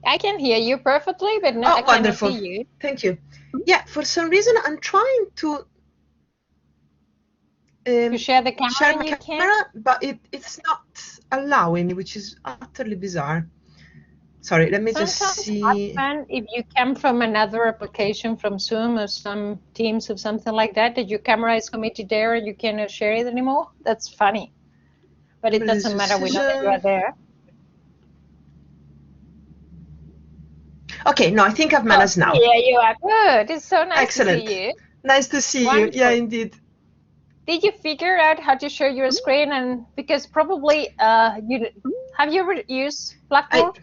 I can hear you perfectly, but no, I cannot wonderful. see you. Thank you. Yeah, for some reason I'm trying to share the camera, share my camera, but it's not allowing me, which is utterly bizarre. Sorry, let me just see. Sometimes if you come from another application, from Zoom or some Teams or something like that, that your camera is committed there and you cannot share it anymore. That's funny. But it doesn't matter, we know that you are there. Okay, no, I think I've managed now. Yeah, you are good. It's so nice Excellent. to see you. Nice to see you. Yeah, indeed. Did you figure out how to share your screen? And because probably have you ever used Blackboard?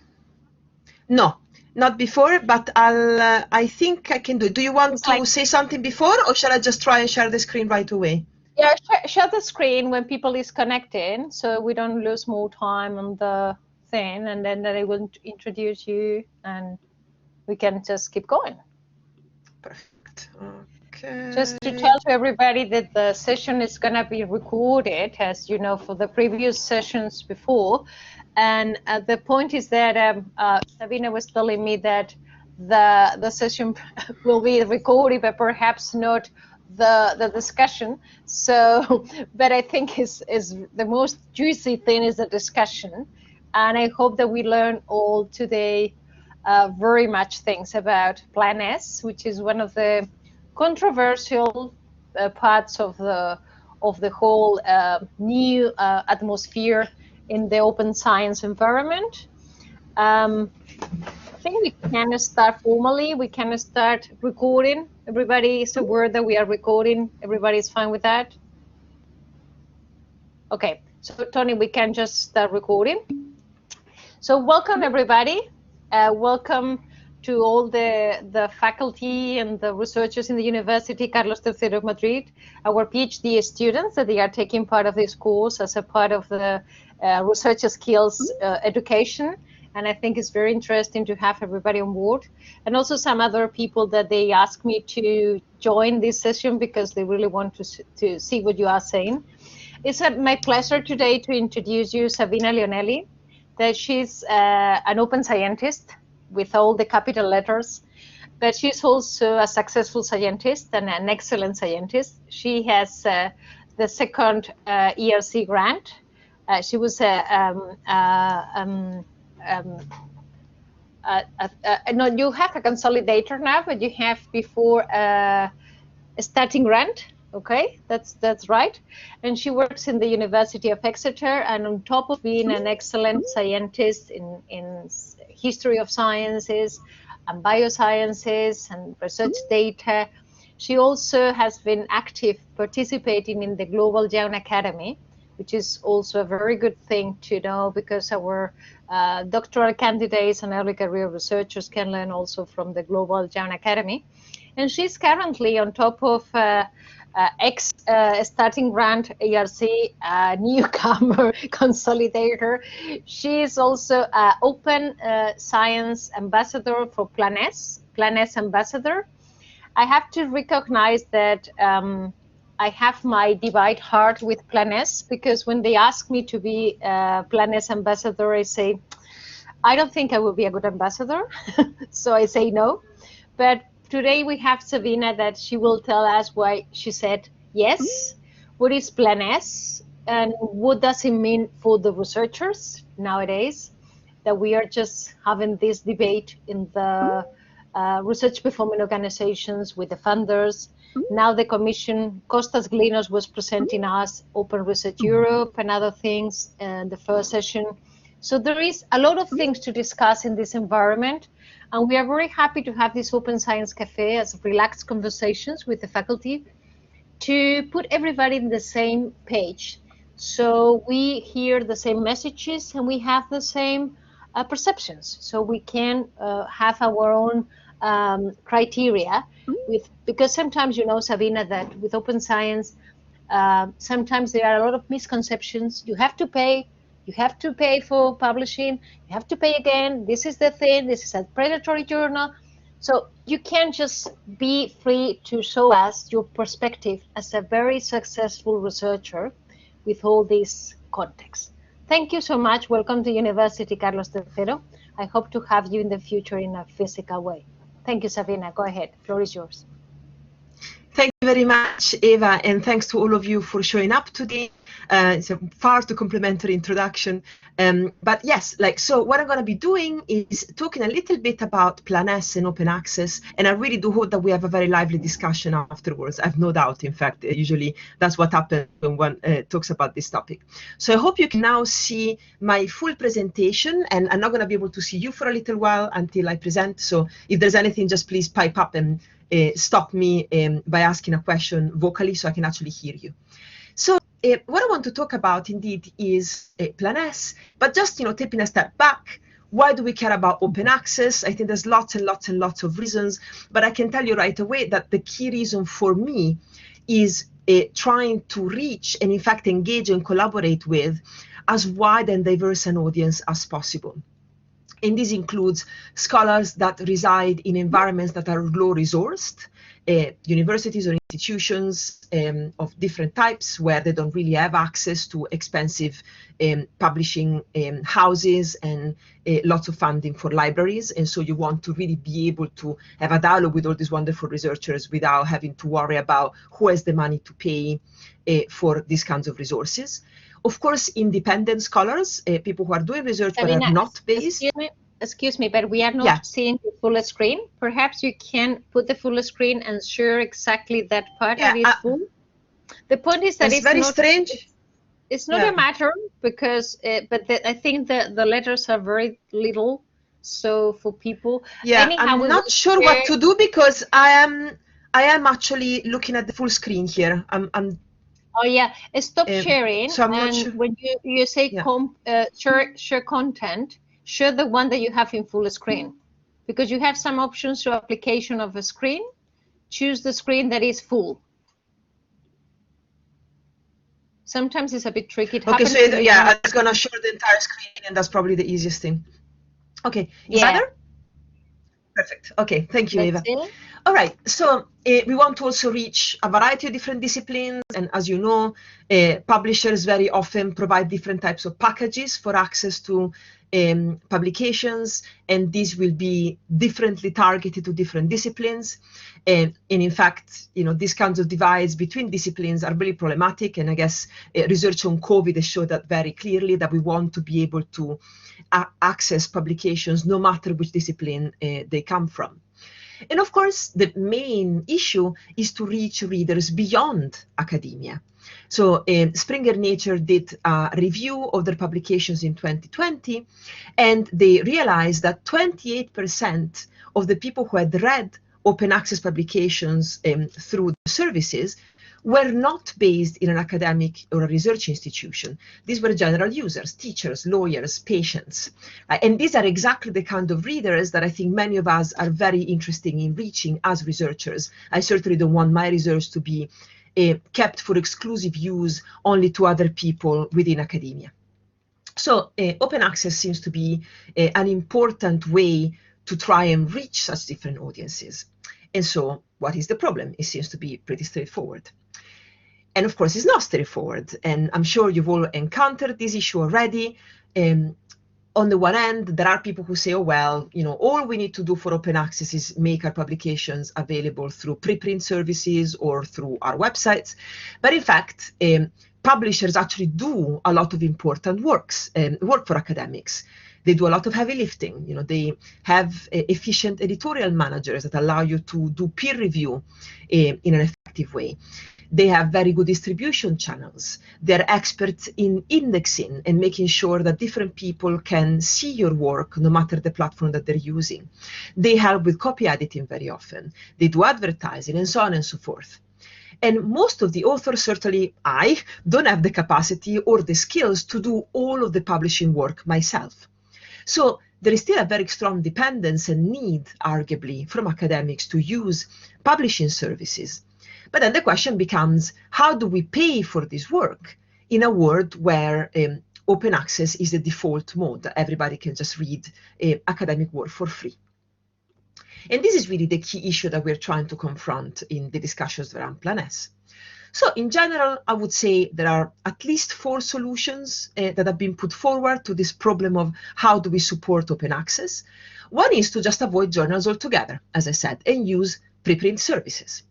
No, not before, but I think I can do it. Do you want to say something before, or shall I just try and share the screen right away? Yeah, share the screen when people is connecting, so we don't lose more time on the thing, and then they will introduce you, and we can just keep going. Perfect. Okay. Just to tell to everybody that the session is going to be recorded, as you know, for the previous sessions before. And the point is that Sabina was telling me that the session will be recorded, but perhaps not the discussion. So, but I think is the most juicy thing is the discussion. And I hope that we learn all today very much things about PlanS, which is one of the controversial parts of the whole new atmosphere in the open science environment. I think we can start formally. We can start recording. Everybody is aware that we are recording. Everybody is fine with that? Okay, so Tony, we can just start recording. So welcome everybody. Welcome to all the faculty and the researchers in the University Carlos III of Madrid, our PhD students that they are taking part of this course as a part of the research skills education. And I think it's very interesting to have everybody on board. And also some other people that they asked me to join this session because they really want to see what you are saying. It's my pleasure today to introduce you Sabina Leonelli, that she's an open scientist with all the capital letters, but she's also a successful scientist and an excellent scientist. She has the second ERC grant. She was no, you have a consolidator now, but you have before a starting grant. Okay, that's right. And she works in the University of Exeter, and on top of being an excellent scientist in history of sciences and biosciences and research data, she also has been active participating in the Global Young Academy, which is also a very good thing to know because our doctoral candidates and early career researchers can learn also from the Global Young Academy. And she's currently on top of starting grant ERC newcomer consolidator. She is also open science ambassador for PlanS ambassador. I have to recognize that I have my divide heart with PlanS because when they ask me to be PlanS ambassador, I say, I don't think I will be a good ambassador. So I say no. But today we have Sabina that she will tell us why she said yes, what is PlanS, and what does it mean for the researchers nowadays that we are just having this debate in the research performing organizations with the funders. Now the Commission, Kostas Glinos was presenting us Open Research Europe and other things in the first session. So there is a lot of things to discuss in this environment. And we are very happy to have this Open Science Cafe as relaxed conversations with the faculty to put everybody in the same page. So we hear the same messages and we have the same perceptions. So we can have our own criteria because sometimes, you know, Sabina, that with open science, sometimes there are a lot of misconceptions. You have to pay. You have to pay for publishing. You have to pay again. This is the thing. This is a predatory journal. So you can't just be free to show us your perspective as a very successful researcher with all these contexts. Thank you so much. Welcome to University Carlos III. I hope to have you in the future in a physical way. Thank you, Sabina. Go ahead. The floor is yours. Thank you very much, Eva, and thanks to all of you for showing up today. It's a far too complimentary introduction. But yes, so what I'm going to be doing is talking a little bit about PlanS and open access, and I really do hope that we have a very lively discussion afterwards. I have no doubt, in fact, usually that's what happens when one talks about this topic. So I hope you can now see my full presentation, and I'm not going to be able to see you for a little while until I present. So if there's anything, just please pipe up and stop me by asking a question vocally so I can actually hear you. So what I want to talk about indeed is PlanS, but just taking a step back, why do we care about open access? I think there's lots and lots and lots of reasons, but I can tell you right away that the key reason for me is trying to reach and in fact engage and collaborate with as wide and diverse an audience as possible. And this includes scholars that reside in environments that are low-resourced, universities or institutions of different types where they don't really have access to expensive publishing houses and lots of funding for libraries. And so you want to really be able to have a dialogue with all these wonderful researchers without having to worry about who has the money to pay for these kinds of resources. Of course, independent scholars, people who are doing research but are not based. Excuse me, but we are not seeing the full screen. Perhaps you can put the full screen and share exactly that part that is full. The point is that it's very strange. It's not a matter because, I think the letters are very little. So for people, anyhow, I'm not sure what to do because I am actually looking at the full screen here. Oh yeah, stop sharing. So I'm not and sure. When you say share content, share the one that you have in full screen, because you have some options to application of a screen. Choose the screen that is full. Sometimes it's a bit tricky. Okay, so I'm just gonna share the entire screen, and that's probably the easiest thing. Okay, is that better? Perfect. Okay, thank you, Eva. All right, so we want to also reach a variety of different disciplines, and as you know, publishers very often provide different types of packages for access to publications, and these will be differently targeted to different disciplines. And in fact, these kinds of divides between disciplines are really problematic, and I guess research on COVID has showed that very clearly, that we want to be able to access publications no matter which discipline they come from. And of course, the main issue is to reach readers beyond academia. So Springer Nature did a review of their publications in 2020, and they realized that 28% of the people who had read open access publications through the services were not based in an academic or a research institution. These were general users, teachers, lawyers, patients. And these are exactly the kind of readers that I think many of us are very interested in reaching as researchers. I certainly don't want my research to be kept for exclusive use only to other people within academia. So open access seems to be an important way to try and reach such different audiences. And so what is the problem? It seems to be pretty straightforward. And of course, it's not straightforward. And I'm sure you've all encountered this issue already. On the one hand, there are people who say, oh, well, all we need to do for open access is make our publications available through preprint services or through our websites. But in fact, publishers actually do a lot of important work for academics. They do a lot of heavy lifting. They have efficient editorial managers that allow you to do peer review in an effective way. They have very good distribution channels. They're experts in indexing and making sure that different people can see your work no matter the platform that they're using. They help with copy editing very often. They do advertising and so on and so forth. And most of the authors, certainly I, don't have the capacity or the skills to do all of the publishing work myself. So there is still a very strong dependence and need, arguably, from academics to use publishing services. But then the question becomes, how do we pay for this work in a world where open access is the default mode, that everybody can just read academic work for free? And this is really the key issue that we're trying to confront in the discussions around PlanS. So in general, I would say there are at least 4 solutions that have been put forward to this problem of how do we support open access. One is to just avoid journals altogether, as I said, and use preprint services.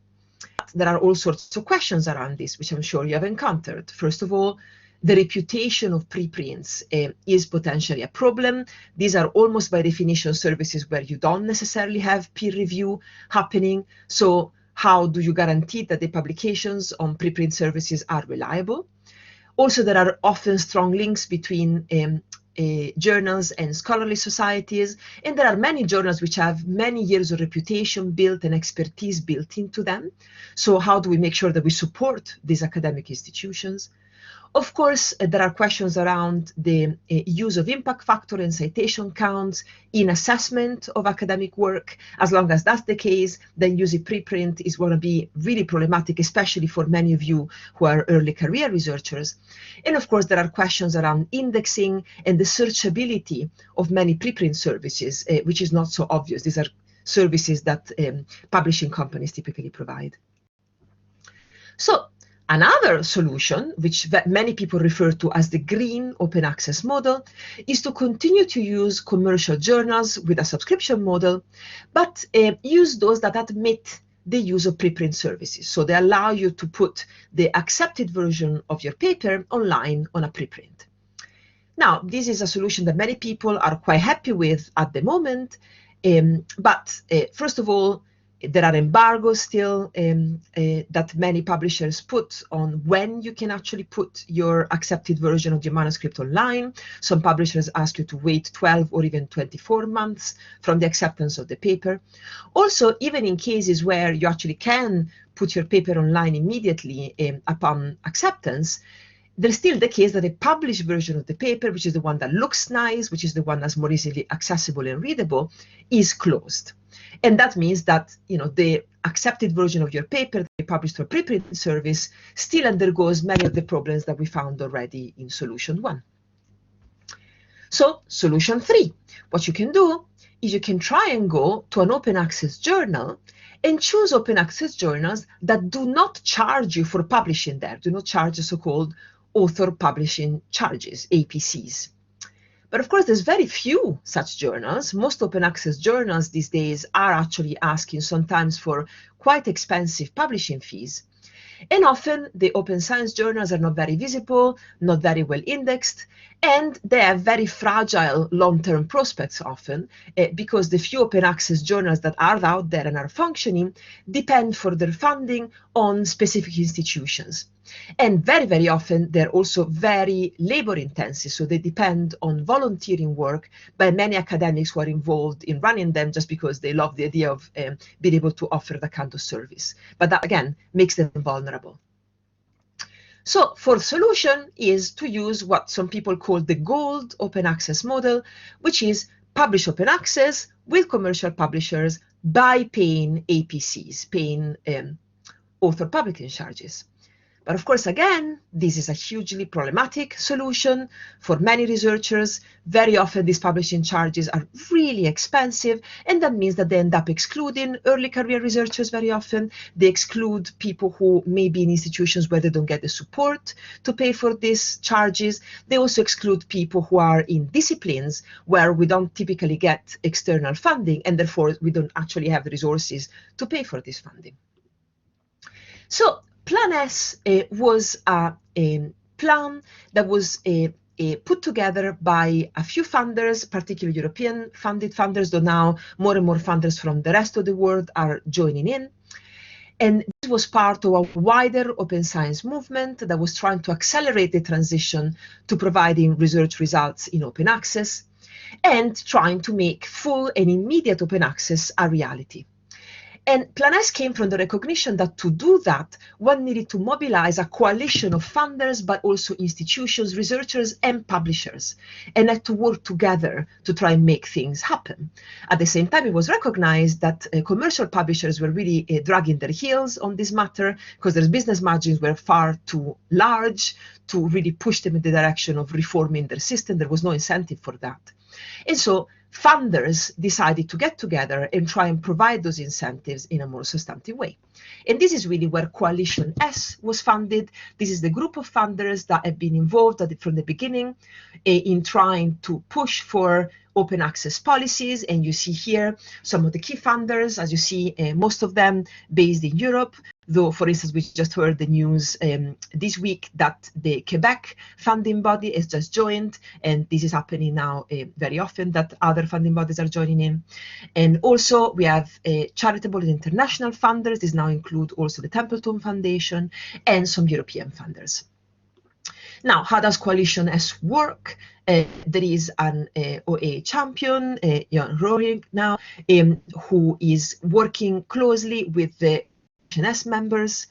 There are all sorts of questions around this, which I'm sure you have encountered. First of all, the reputation of preprints is potentially a problem. These are almost by definition services where you don't necessarily have peer review happening. So how do you guarantee that the publications on preprint services are reliable? Also, there are often strong links between journals and scholarly societies, and there are many journals which have many years of reputation built and expertise built into them. So how do we make sure that we support these academic institutions? Of course, there are questions around the use of impact factor and citation counts in assessment of academic work. As long as that's the case, then using preprint is going to be really problematic, especially for many of you who are early career researchers. And of course, there are questions around indexing and the searchability of many preprint services, which is not so obvious. These are services that publishing companies typically provide. So, another solution, which many people refer to as the green open access model, is to continue to use commercial journals with a subscription model, but use those that admit the use of preprint services. So they allow you to put the accepted version of your paper online on a preprint. Now, this is a solution that many people are quite happy with at the moment, but first of all, there are embargoes still that many publishers put on when you can actually put your accepted version of your manuscript online. Some publishers ask you to wait 12 or even 24 months from the acceptance of the paper. Also, even in cases where you actually can put your paper online immediately upon acceptance, there's still the case that a published version of the paper, which is the one that looks nice, which is the one that's more easily accessible and readable, is closed. And that means that, you know, the accepted version of your paper that you published through a preprint service still undergoes many of the problems that we found already in solution 1. So solution 3, what you can do is you can try and go to an open access journal and choose open access journals that do not charge you for publishing there, do not charge the so-called author publishing charges, APCs. But of course, there's very few such journals. Most open access journals these days are actually asking sometimes for quite expensive publishing fees. And often the open science journals are not very visible, not very well indexed, and they have very fragile long-term prospects often, because the few open access journals that are out there and are functioning depend for their funding on specific institutions. And very, very often they're also very labor intensive, so they depend on volunteering work by many academics who are involved in running them just because they love the idea of being able to offer that kind of service. But that, again, makes them vulnerable. So fourth solution is to use what some people call the gold open access model, which is publish open access with commercial publishers by paying APCs, paying author publishing charges. But of course, again, this is a hugely problematic solution for many researchers. Very often these publishing charges are really expensive, and that means that they end up excluding early career researchers very often. They exclude people who may be in institutions where they don't get the support to pay for these charges. They also exclude people who are in disciplines where we don't typically get external funding, and therefore we don't actually have the resources to pay for this funding. So PlanS was a plan that was put together by a few funders, particularly European funded funders, though now more and more funders from the rest of the world are joining in. And this was part of a wider open science movement that was trying to accelerate the transition to providing research results in open access and trying to make full and immediate open access a reality. And PlanS came from the recognition that to do that, one needed to mobilize a coalition of funders, but also institutions, researchers, and publishers, and had to work together to try and make things happen. At the same time, it was recognized that commercial publishers were really dragging their heels on this matter because their business margins were far too large to really push them in the direction of reforming their system. There was no incentive for that. And so funders decided to get together and try and provide those incentives in a more substantive way. And this is really where Coalition S was founded. This is the group of funders that have been involved from the beginning in trying to push for open access policies. And you see here some of the key funders, as you see, most of them based in Europe. Though, for instance, we just heard the news this week that the Quebec funding body has just joined, and this is happening now very often that other funding bodies are joining in. And also we have charitable and international funders. These now include also the Templeton Foundation and some European funders. Now, how does Coalition S work? There is an OA champion, Jan Rohrig now, who is working closely with the Coalition S members,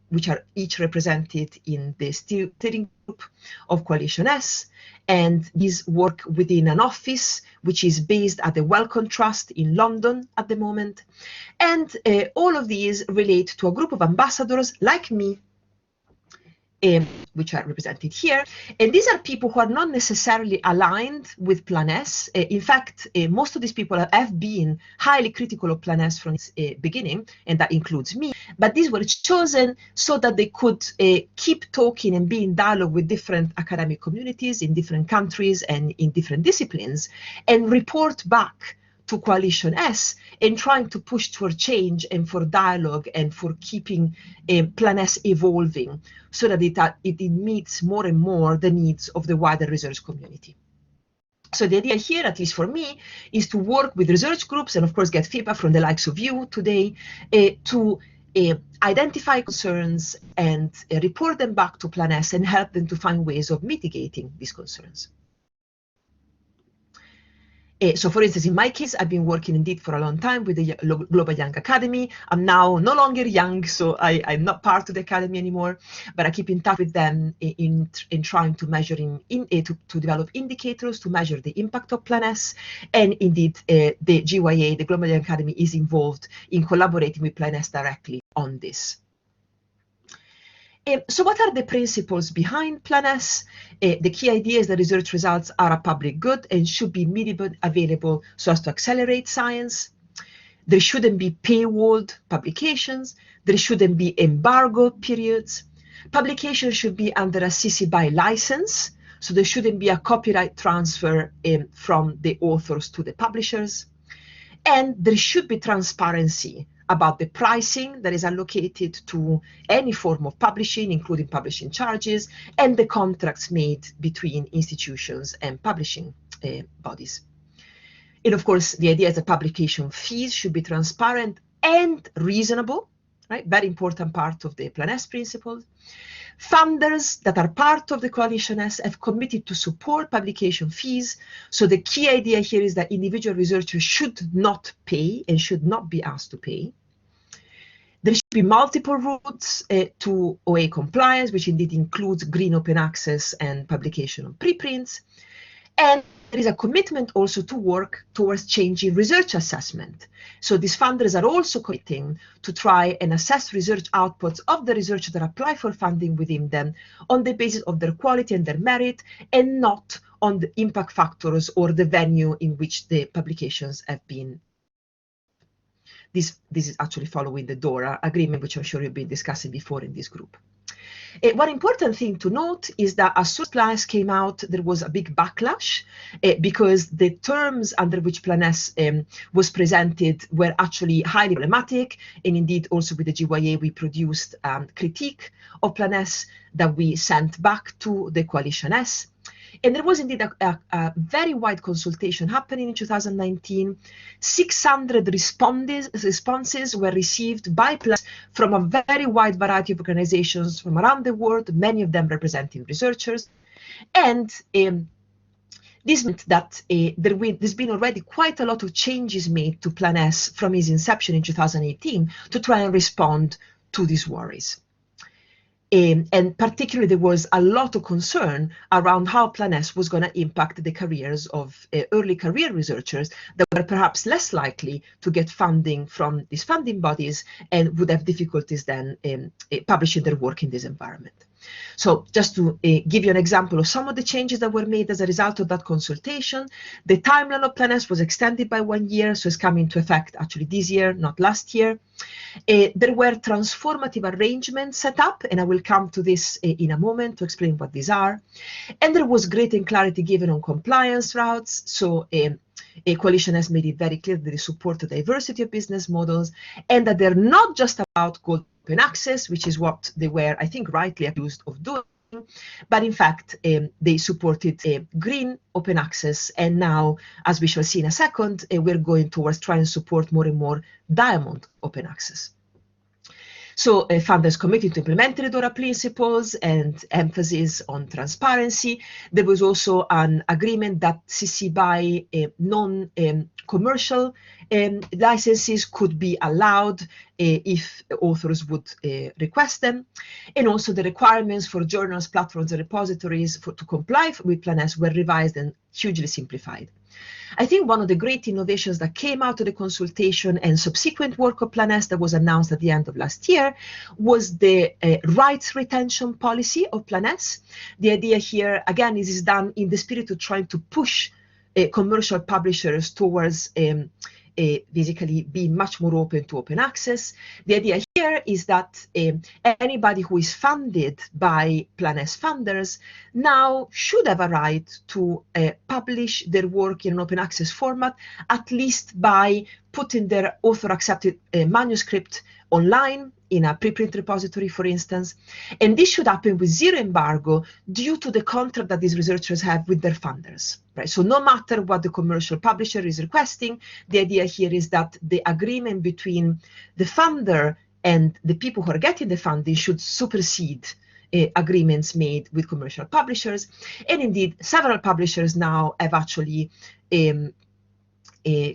which are each represented in the steering group of Coalition S, and these work within an office which is based at the Wellcome Trust in London at the moment. And all of these relate to a group of ambassadors like me, which are represented here. And these are people who are not necessarily aligned with PlanS. In fact, most of these people have been highly critical of PlanS from its beginning, and that includes me. But these were chosen so that they could keep talking and be in dialogue with different academic communities in different countries and in different disciplines, and report back to Coalition S in trying to push toward change and for dialogue and for keeping PlanS evolving so that it meets more and more the needs of the wider research community. So the idea here, at least for me, is to work with research groups and of course get feedback from the likes of you today to identify concerns and report them back to PlanS and help them to find ways of mitigating these concerns. So for instance, in my case, I've been working indeed for a long time with the Global Young Academy. I'm now no longer young, so I'm not part of the academy anymore, but I keep in touch with them in trying to measure, to develop indicators to measure the impact of PlanS. And indeed, the GYA, the Global Young Academy, is involved in collaborating with PlanS directly on this. So what are the principles behind PlanS? The key idea is that research results are a public good and should be immediately available so as to accelerate science. There shouldn't be paywalled publications. There shouldn't be embargo periods. Publications should be under a CC BY license, so there shouldn't be a copyright transfer from the authors to the publishers. And there should be transparency about the pricing that is allocated to any form of publishing, including publishing charges, and the contracts made between institutions and publishing bodies. And of course, the idea is that publication fees should be transparent and reasonable, right? Very important part of the PlanS principle. Funders that are part of the Coalition S have committed to support publication fees. So the key idea here is that individual researchers should not pay and should not be asked to pay. There should be multiple routes to OA compliance, which indeed includes green open access and publication of preprints. And there is a commitment also to work towards changing research assessment. So these funders are also committing to try and assess research outputs of the researchers that apply for funding within them on the basis of their quality and their merit, and not on the impact factors or the venue in which the publications have been. This is actually following the DORA agreement, which I'm sure you've been discussing before in this group. One important thing to note is that as soon as PlanS came out, there was a big backlash because the terms under which PlanS was presented were actually highly problematic. And indeed, also with the GYA, we produced critique of PlanS that we sent back to the Coalition S. And there was indeed a very wide consultation happening in 2019. 600 responses were received by PlanS from a very wide variety of organizations from around the world, many of them representing researchers. And this meant that there's been already quite a lot of changes made to PlanS from its inception in 2018 to try and respond to these worries. And particularly, there was a lot of concern around how PlanS was going to impact the careers of early career researchers that were perhaps less likely to get funding from these funding bodies and would have difficulties then publishing their work in this environment. So just to give you an example of some of the changes that were made as a result of that consultation, the timeline of PlanS was extended by 1 year, so it's coming into effect actually this year, not last year. There were transformative arrangements set up, and I will come to this in a moment to explain what these are. And there was greater clarity given on compliance routes. So a coalition has made it very clear that they support the diversity of business models and that they're not just about gold open access, which is what they were, I think, rightly accused of doing, but in fact, they supported green open access. And now, as we shall see in a second, we're going towards trying to support more and more diamond open access. So funders committed to implementing the DORA principles and emphasis on transparency. There was also an agreement that CC BY non-commercial licenses could be allowed if authors would request them. And also the requirements for journals, platforms, and repositories to comply with PlanS were revised and hugely simplified. I think one of the great innovations that came out of the consultation and subsequent work of PlanS that was announced at the end of last year was the rights retention policy of PlanS. The idea here, again, is done in the spirit of trying to push commercial publishers towards basically being much more open to open access. The idea here is that anybody who is funded by PlanS funders now should have a right to publish their work in an open access format, at least by putting their author-accepted manuscript online in a preprint repository, for instance. And this should happen with zero embargo due to the contract that these researchers have with their funders. Right? So no matter what the commercial publisher is requesting, the idea here is that the agreement between the funder and the people who are getting the funding should supersede agreements made with commercial publishers. And indeed, several publishers now have actually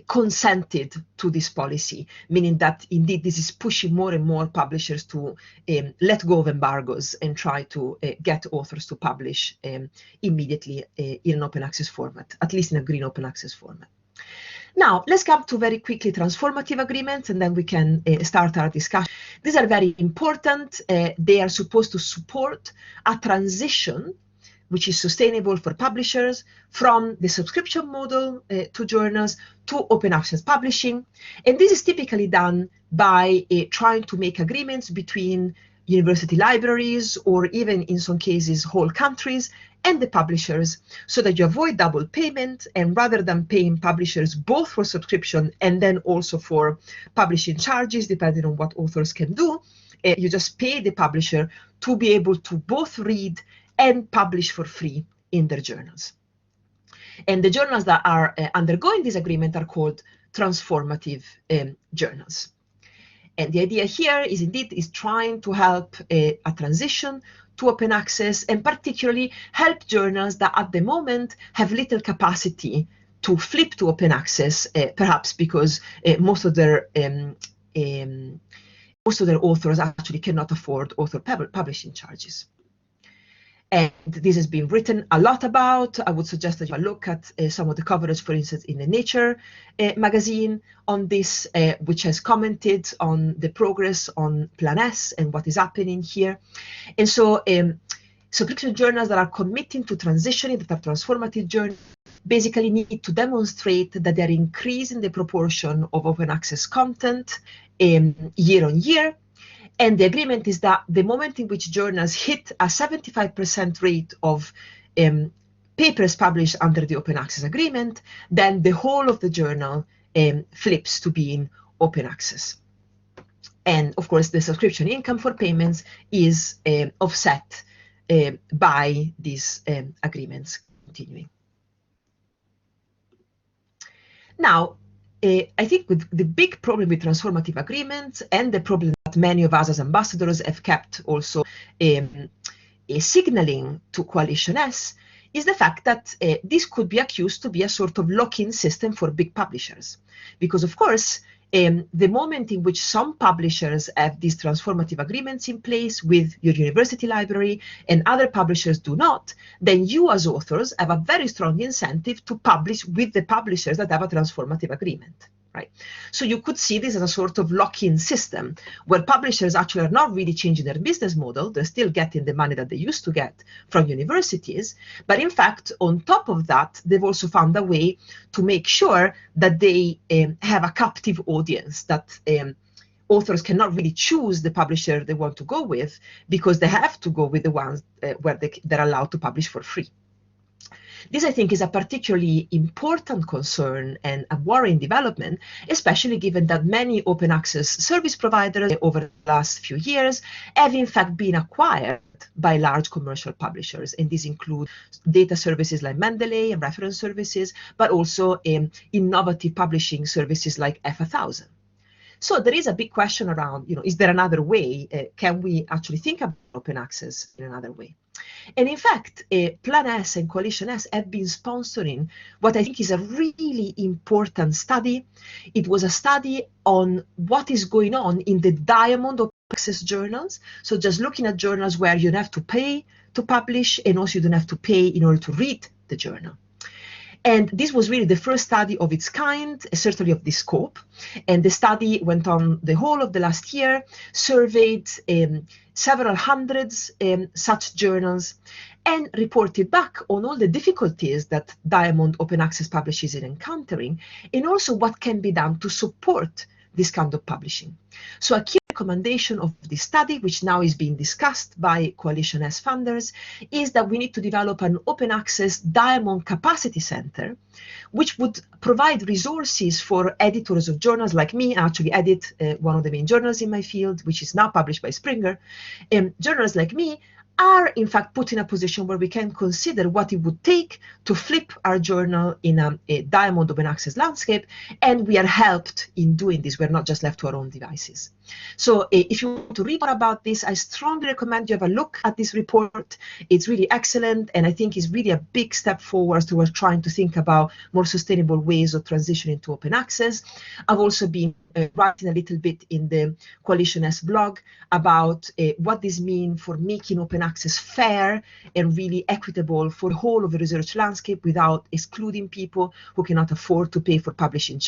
consented to this policy, meaning that indeed this is pushing more and more publishers to let go of embargoes and try to get authors to publish immediately in an open access format, at least in a green open access format. Now, let's come to very quickly transformative agreements, and then we can start our discussion. These are very important. They are supposed to support a transition which is sustainable for publishers from the subscription model to journals to open access publishing. And this is typically done by trying to make agreements between university libraries, or even in some cases whole countries, and the publishers, so that you avoid double payment. And rather than paying publishers both for subscription and then also for publishing charges, depending on what authors can do, you just pay the publisher to be able to both read and publish for free in their journals. And the journals that are undergoing this agreement are called transformative journals. And the idea here is indeed trying to help a transition to open access, and particularly help journals that at the moment have little capacity to flip to open access, perhaps because most of their authors actually cannot afford author publishing charges. And this has been written a lot about. I would suggest that you look at some of the coverage, for instance, in the Nature magazine on this, which has commented on the progress on PlanS and what is happening here. And so subscription journals that are committing to transitioning, that are transformative journals, basically need to demonstrate that they're increasing the proportion of open access content year on year. And the agreement is that the moment in which journals hit a 75% rate of papers published under the open access agreement, then the whole of the journal flips to being open access. And of course, the subscription income for payments is offset by these agreements continuing. Now, I think the big problem with transformative agreements, and the problem that many of us as ambassadors have kept also signaling to Coalition S, is the fact that this could be accused to be a sort of lock-in system for big publishers. Because of course, the moment in which some publishers have these transformative agreements in place with your university library and other publishers do not, then you as authors have a very strong incentive to publish with the publishers that have a transformative agreement. right? So you could see this as a sort of lock-in system where publishers actually are not really changing their business model. They're still getting the money that they used to get from universities. But in fact, on top of that, they've also found a way to make sure that they have a captive audience, that authors cannot really choose the publisher they want to go with because they have to go with the ones where they're allowed to publish for free. This, I think, is a particularly important concern and a worrying development, especially given that many open access service providers over the last few years have in fact been acquired by large commercial publishers. And these include data services like Mendeley and reference services, but also innovative publishing services like F1000. So there is a big question around, is there another way? Can we actually think about open access in another way? And in fact, PlanS and Coalition S have been sponsoring what I think is a really important study. It was a study on what is going on in the Diamond open access journals. So just looking at journals where you don't have to pay to publish, and also you don't have to pay in order to read the journal. And this was really the first study of its kind, certainly of this scope. And the study went on the whole of the last year, surveyed several hundreds such journals, and reported back on all the difficulties that Diamond Open Access publishers are encountering, and also what can be done to support this kind of publishing. So a key recommendation of this study, which now is being discussed by Coalition S funders, is that we need to develop an open access Diamond Capacity Center, which would provide resources for editors of journals like me. I actually edit one of the main journals in my field, which is now published by Springer. Journals like me are in fact put in a position where we can consider what it would take to flip our journal in a Diamond open access landscape, and we are helped in doing this. We're not just left to our own devices. So if you want to read more about this, I strongly recommend you have a look at this report. It's really excellent, and I think it's really a big step forward towards trying to think about more sustainable ways of transitioning to open access. I've also been writing a little bit in the Coalition S blog about what this means for making open access fair and really equitable for the whole of the research landscape without excluding people who cannot afford to pay for publishing.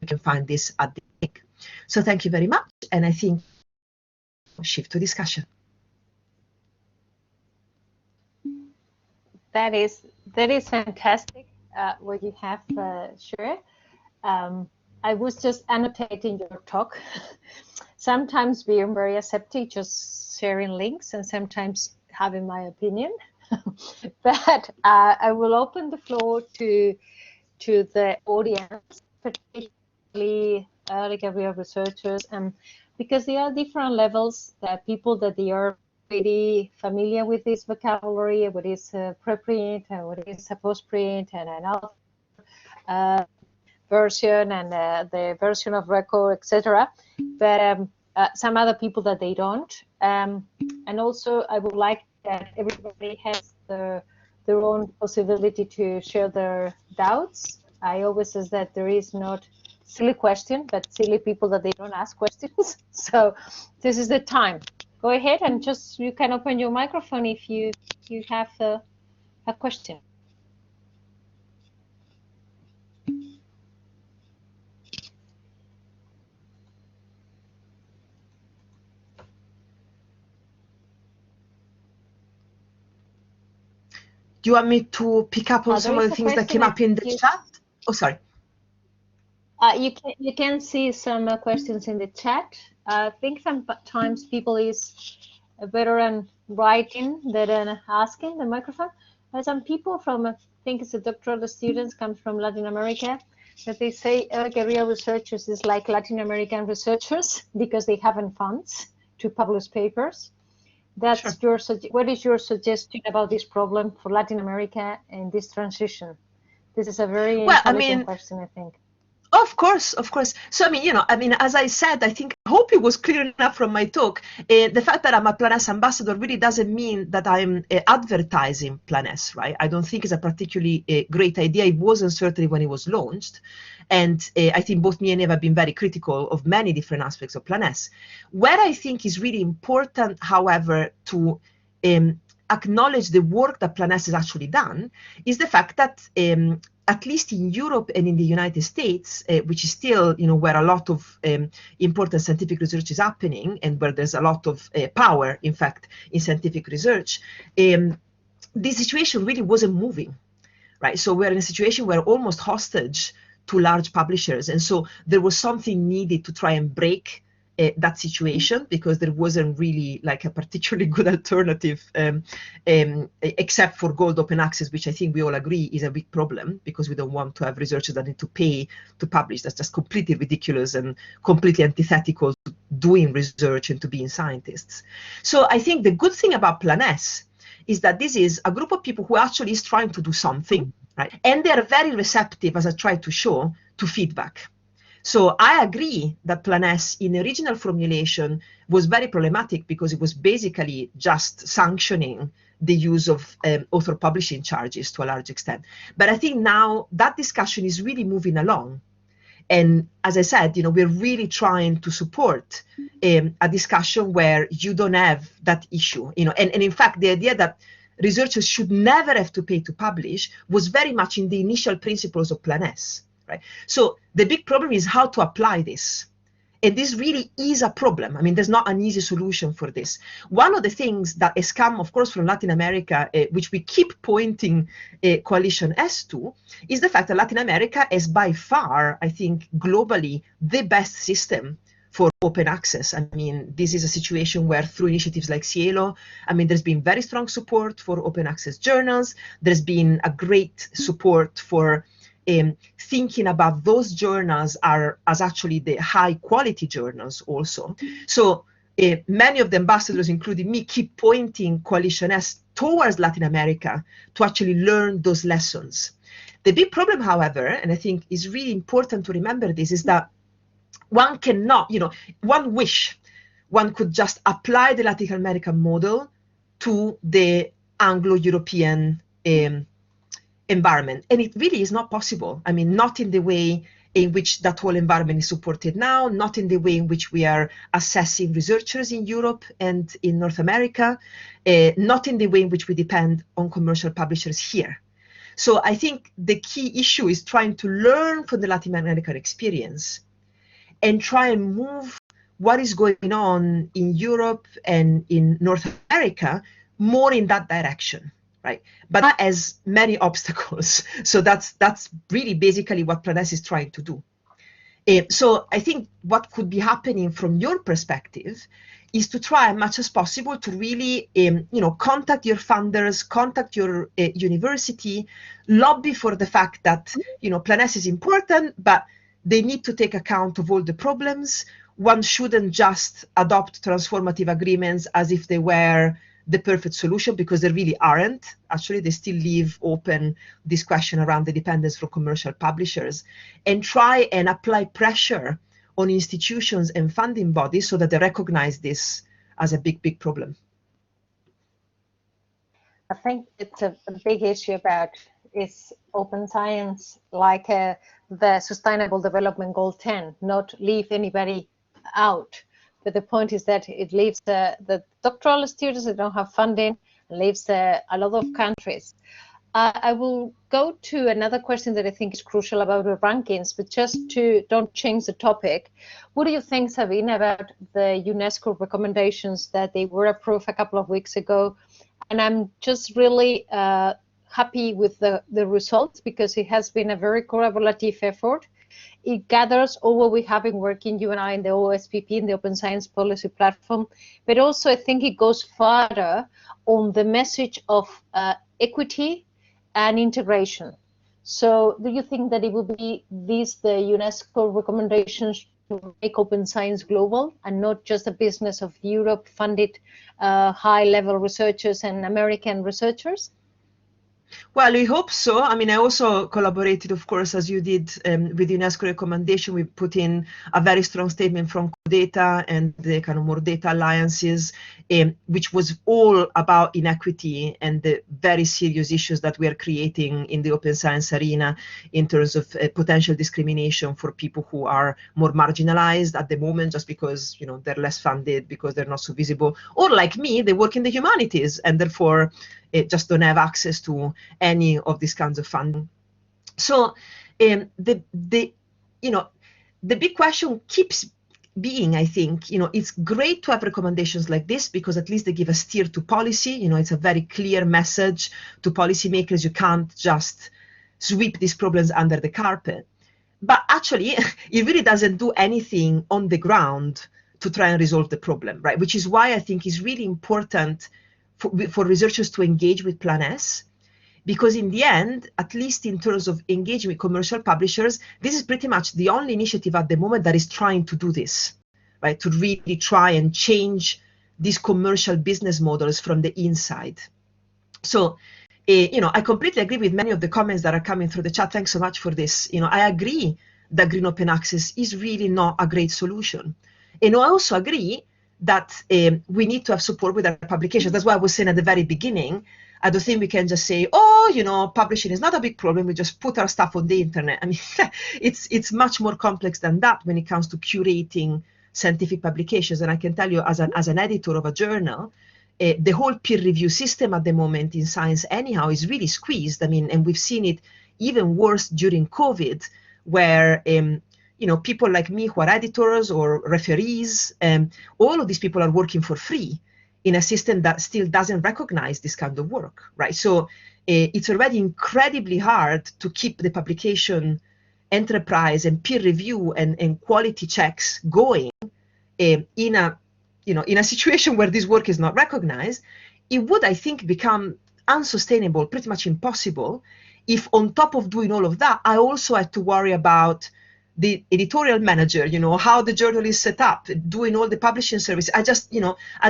You can find this at the link. So thank you very much, and I think we'll shift to discussion. That is fantastic what you have shared. I was just annotating your talk. Sometimes being very accepting, just sharing links, and sometimes having my opinion. But I will open the floor to the audience, particularly early career researchers, because there are different levels. There are people that they are pretty familiar with this vocabulary, what is preprint and what is a postprint and another version and the version of record, etc. But some other people that they don't. And also, I would like that everybody has their own possibility to share their doubts. I always say that there is not silly question, but silly people that they don't ask questions. So this is the time. Go ahead and just, you can open your microphone if you have a question. Do you want me to pick up on some of the things that came up in the chat? Oh, sorry. You can see some questions in the chat. I think sometimes people is better in writing than asking the microphone. Some people from, I think it's a doctoral students, comes from Latin America, that they say career researchers is like Latin American researchers because they haven't funds to publish papers. That's sure. What is your suggestion about this problem for Latin America and this transition? This is a very intelligent question, I think. Of course. So, as I said, I hope it was clear enough from my talk. The fact that I'm a PlanS ambassador really doesn't mean that I'm advertising PlanS, right? I don't think it's a particularly great idea. It wasn't certainly when it was launched. And I think both me and Eva have been very critical of many different aspects of PlanS. Where I think is really important, however, to acknowledge the work that PlanS has actually done is the fact that at least in Europe and in the United States, which is still, where a lot of important scientific research is happening and where there's a lot of power, in fact, in scientific research, this situation really wasn't moving, right? So we're in a situation where almost hostage to large publishers. And so there was something needed to try and break that situation, because there wasn't really like a particularly good alternative, except for gold open access, which I think we all agree is a big problem, because we don't want to have researchers that need to pay to publish. That's just completely ridiculous and completely antithetical to doing research and to being scientists. So I think the good thing about PlanS is that this is a group of people who actually is trying to do something, right? And they are very receptive, as I tried to show, to feedback. So I agree that PlanS in the original formulation was very problematic, because it was basically just sanctioning the use of author publishing charges to a large extent. But I think now that discussion is really moving along. And as I said, we're really trying to support a discussion where you don't have that issue. And in fact, the idea that researchers should never have to pay to publish was very much in the initial principles of PlanS. Right? So the big problem is how to apply this. And this really is a problem. I mean, there's not an easy solution for this. One of the things that has come, of course, from Latin America, which we keep pointing Coalition S to, is the fact that Latin America is by far, I think, globally, the best system for open access. I mean, this is a situation where through initiatives like Cielo, I mean, there's been very strong support for open access journals. There's been a great support for thinking about those journals as actually the high quality journals also. So many of the ambassadors, including me, keep pointing Coalition S towards Latin America to actually learn those lessons. The big problem, however, and I think is really important to remember this, is that one cannot, one could just apply the Latin American model to the Anglo-European environment. And it really is not possible. I mean, not in the way in which that whole environment is supported now, not in the way in which we are assessing researchers in Europe and in North America, not in the way in which we depend on commercial publishers here. So I think the key issue is trying to learn from the Latin American experience and try and move what is going on in Europe and in North America more in that direction. Right? But that has many obstacles. So that's really basically what PlanS is trying to do. So I think what could be happening from your perspective is to try as much as possible to really, contact your funders, contact your university, lobby for the fact that, PlanS is important, but they need to take account of all the problems. One shouldn't just adopt transformative agreements as if they were the perfect solution, because they really aren't. Actually, they still leave open this question around the dependence from commercial publishers, and try and apply pressure on institutions and funding bodies so that they recognize this as a big, big problem. I think it's a big issue about is open science, like the Sustainable Development Goal 10, not leave anybody out. But the point is that it leaves the doctoral students that don't have funding, leaves a lot of countries. I will go to another question that I think is crucial about the rankings, but just to don't change the topic. What do you think, Sabina, about the UNESCO recommendations that they were approved a couple of weeks ago? And I'm just really happy with the results, because it has been a very collaborative effort. It gathers all what we have been working, you and I, in the OSPP, in the Open Science Policy Platform, but also I think it goes further on the message of equity and integration. So do you think that it will be the UNESCO recommendations to make open science global and not just a business of Europe-funded high-level researchers and American researchers? Well, we hope so. I mean, I also collaborated, of course, as you did with UNESCO recommendation. We put in a very strong statement from CODATA and the kind of more data alliances, which was all about inequity and the very serious issues that we are creating in the open science arena in terms of potential discrimination for people who are more marginalized at the moment, just because, they're less funded, because they're not so visible, or like me, they work in the humanities and therefore just don't have access to any of these kinds of funding. So the big question keeps being, I think, it's great to have recommendations like this because at least they give a steer to policy. It's a very clear message to policymakers. You can't just sweep these problems under the carpet. But actually, it really doesn't do anything on the ground to try and resolve the problem, right? Which is why I think it's really important for researchers to engage with PlanS, because in the end, at least in terms of engaging with commercial publishers, this is pretty much the only initiative at the moment that is trying to do this, right? To really try and change these commercial business models from the inside. So, I completely agree with many of the comments that are coming through the chat. Thanks so much for this. I agree that green open access is really not a great solution. And I also agree that we need to have support with our publications. That's why I was saying at the very beginning, I don't think we can just say, oh, publishing is not a big problem. We just put our stuff on the internet. I mean, it's much more complex than that when it comes to curating scientific publications. And I can tell you, as an editor of a journal, the whole peer review system at the moment in science anyhow is really squeezed. I mean, and we've seen it even worse during COVID, where people like me who are editors or referees, all of these people are working for free in a system that still doesn't recognize this kind of work, right? So it's already incredibly hard to keep the publication enterprise and peer review and quality checks going in a situation where this work is not recognized. It would, I think, become unsustainable, pretty much impossible, if on top of doing all of that, I also had to worry about the editorial manager, how the journal is set up, doing all the publishing service. I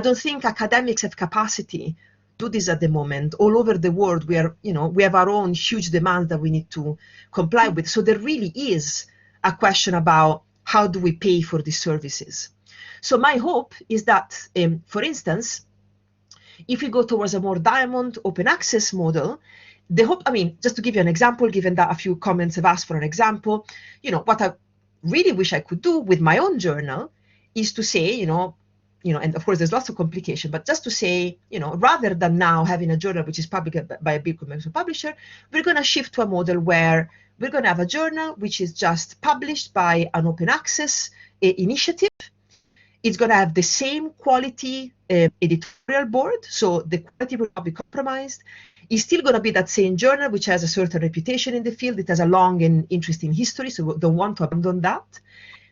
don't think academics have capacity to do this at the moment. All over the world, we have our own huge demands that we need to comply with. So there really is a question about how do we pay for these services. So my hope is that, for instance, if we go towards a more diamond open access model, just to give you an example, given that a few comments have asked for an example, what I really wish I could do with my own journal is to say, and of course there's lots of complication, but just to say, rather than now having a journal which is published by a big commercial publisher, we're going to shift to a model where we're going to have a journal which is just published by an open access initiative. It's going to have the same quality editorial board, so the quality will not be compromised. It's still going to be that same journal, which has a certain reputation in the field. It has a long and interesting history, so we don't want to abandon that.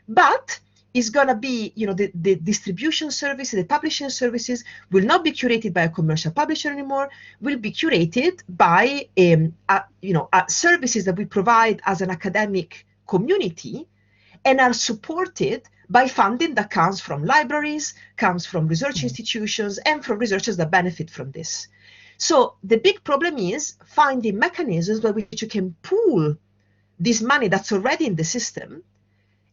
But it's going to be, the distribution services, the publishing services will not be curated by a commercial publisher anymore, will be curated by, services that we provide as an academic community and are supported by funding that comes from libraries, comes from research institutions, and from researchers that benefit from this. So the big problem is finding mechanisms by which you can pool this money that's already in the system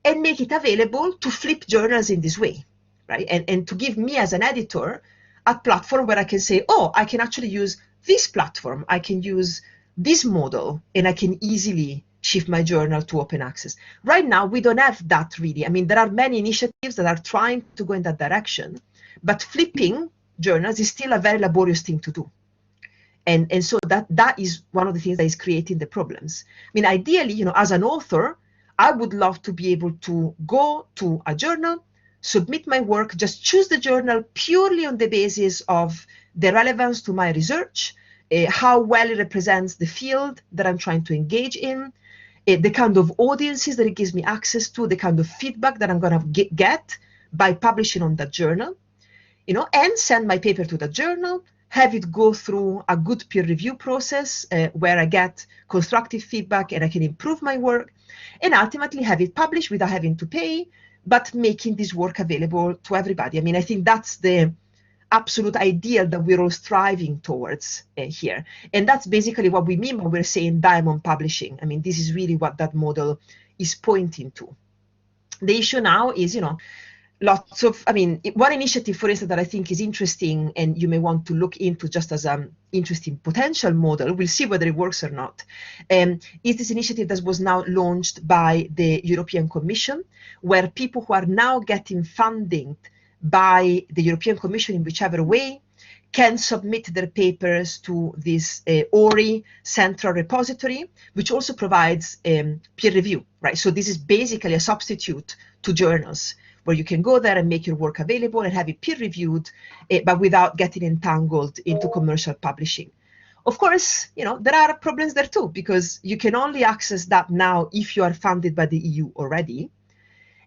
and make it available to flip journals in this way, right? And to give me as an editor a platform where I can say, oh, I can actually use this platform, I can use this model, and I can easily shift my journal to open access. Right now, we don't have that really. I mean, there are many initiatives that are trying to go in that direction, but flipping journals is still a very laborious thing to do. And so that is one of the things that is creating the problems. I mean, ideally, as an author, I would love to be able to go to a journal, submit my work, just choose the journal purely on the basis of the relevance to my research, how well it represents the field that I'm trying to engage in, the kind of audiences that it gives me access to, the kind of feedback that I'm going to get by publishing on that journal, and send my paper to the journal, have it go through a good peer review process where I get constructive feedback and I can improve my work, and ultimately have it published without having to pay, but making this work available to everybody. I mean, I think that's the absolute ideal that we're all striving towards here. And that's basically what we mean when we're saying diamond publishing. I mean, this is really what that model is pointing to. The issue now is, lots of, one initiative, for instance, that I think is interesting and you may want to look into just as an interesting potential model, we'll see whether it works or not, is this initiative that was now launched by the European Commission, where people who are now getting funding by the European Commission in whichever way can submit their papers to this ORI central repository, which also provides peer review, right? So this is basically a substitute to journals, where you can go there and make your work available and have it peer reviewed, but without getting entangled into commercial publishing. Of course, there are problems there too, because you can only access that now if you are funded by the EU already.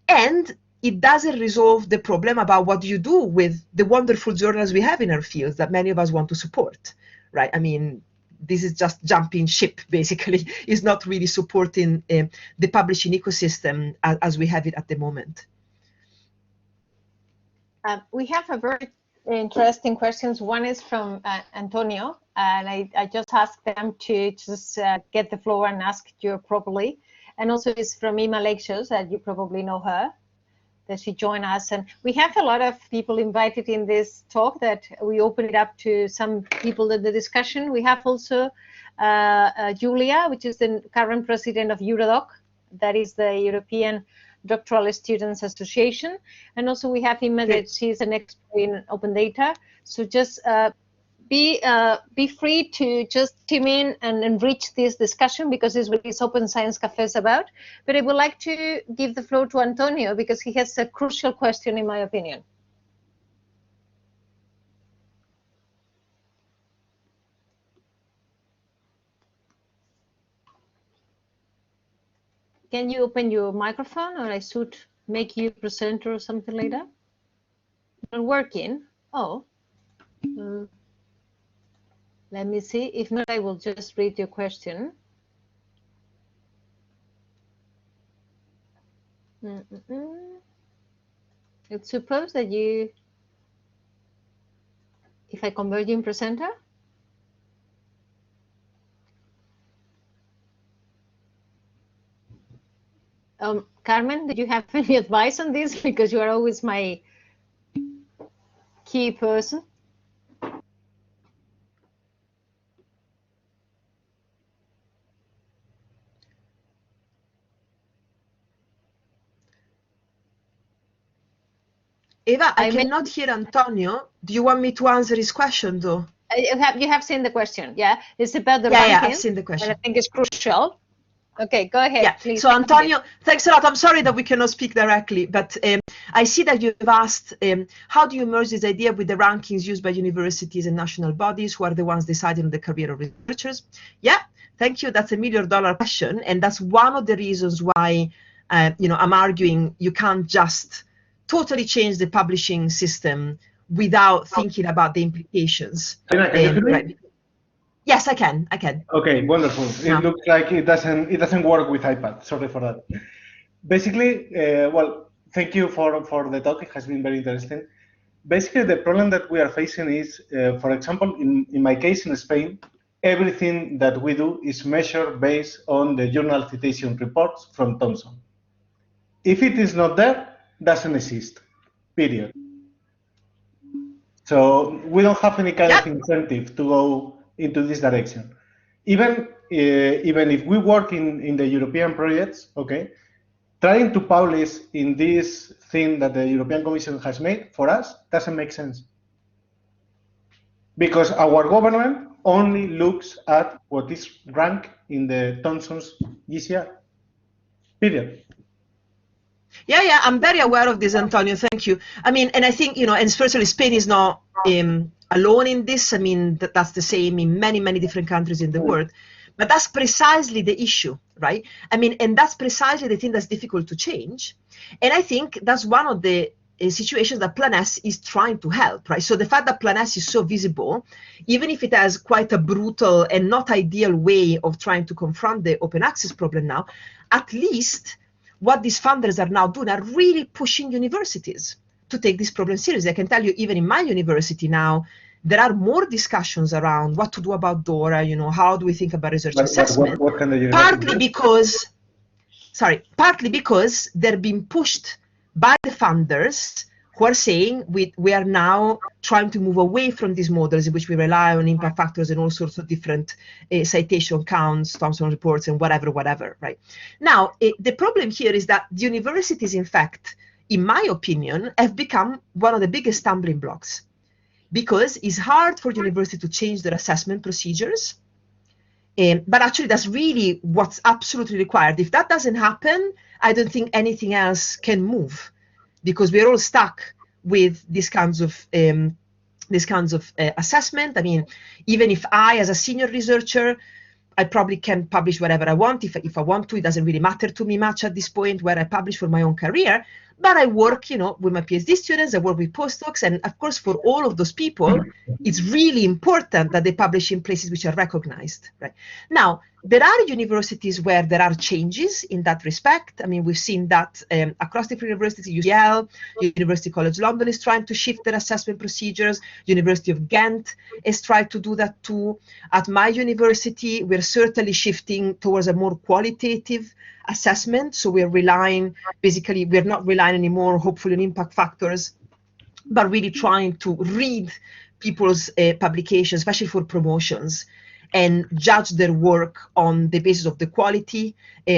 And it doesn't resolve the problem about what do you do with the wonderful journals we have in our fields that many of us want to support, right? I mean, this is just jumping ship, basically. It's not really supporting the publishing ecosystem as we have it at the moment. We have a very interesting questions. One is from Antonio, and I just asked them to just get the floor and ask you properly. And also it's from Ima Lakeshores, that you probably know her, that she joined us. And we have a lot of people invited in this talk that we open it up to some people in the discussion. We have also Julia, which is the current president of Eurodoc, that is the European Doctoral Students Association. And also we have Ima, that she's an expert in open data. So just be free to just tune in and enrich this discussion, because it's what this Open Science Cafe is about. But I would like to give the floor to Antonio, because he has a crucial question, in my opinion. Can you open your microphone, or I should make you presenter or something like that? Not working? Oh. Let me see. If not, I will just read your question. It's supposed that you, if I convert you in presenter? Carmen, did you have any advice on this? Because you are always my key person. Eva, I cannot hear Antonio. Do you want me to answer his question, though? You have seen the question, yeah? It's about the rankings. Yeah, I've seen the question. And I think it's crucial. Okay, go ahead, please. So Antonio, thanks a lot. I'm sorry that we cannot speak directly, but I see that you've asked, how do you merge this idea with the rankings used by universities and national bodies, who are the ones deciding on the career of researchers? Yeah, thank you. That's $1 million question, and that's one of the reasons why, I'm arguing you can't just totally change the publishing system without thinking about the implications. Can you hear me? Right. Yes, I can. Okay, wonderful. It looks like it doesn't work with iPad. Sorry for that. Basically, well, thank you for the talk. It has been very interesting. Basically, the problem that we are facing is, for example, in my case in Spain, everything that we do is measured based on the journal citation reports from Thomson. If it is not there, doesn't exist, period. So we don't have any kind of incentive to go into this direction. Even if we work in the European projects, okay, trying to publish in this thing that the European Commission has made for us doesn't make sense. Because our government only looks at what is ranked in the Thomson's GCR, period. Yeah, I'm very aware of this, Antonio. Thank you. I mean, and I think, and especially Spain is not alone in this. I mean, that's the same in many, many different countries in the world. But that's precisely the issue, right? I mean, and that's precisely the thing that's difficult to change. And I think that's one of the situations that PlanS is trying to help, right? So the fact that PlanS is so visible, even if it has quite a brutal and not ideal way of trying to confront the open access problem now, at least what these funders are now doing are really pushing universities to take this problem seriously. I can tell you, even in my university now, there are more discussions around what to do about DORA, how do we think about research assessment? What kind of partly because they're being pushed by the funders who are saying we are now trying to move away from these models in which we rely on impact factors and all sorts of different citation counts, Thomson reports, and whatever, right? Now, the problem here is that the universities, in fact, in my opinion, have become one of the biggest stumbling blocks. because it's hard for university to change their assessment procedures. But actually, that's really what's absolutely required. If that doesn't happen, I don't think anything else can move, because we're all stuck with these kinds of assessment. I mean, even if I, as a senior researcher, I probably can publish whatever I want. If I want to, it doesn't really matter to me much at this point where I publish for my own career. But I work, with my PhD students, I work with postdocs, and of course, for all of those people, it's really important that they publish in places which are recognized. Right now, there are universities where there are changes in that respect. I mean, we've seen that across different universities. UCL, University College London is trying to shift their assessment procedures. University of Ghent is trying to do that too. At my university, we're certainly shifting towards a more qualitative assessment. So we're not relying anymore, hopefully, on impact factors, but really trying to read people's publications, especially for promotions, and judge their work on the basis of the quality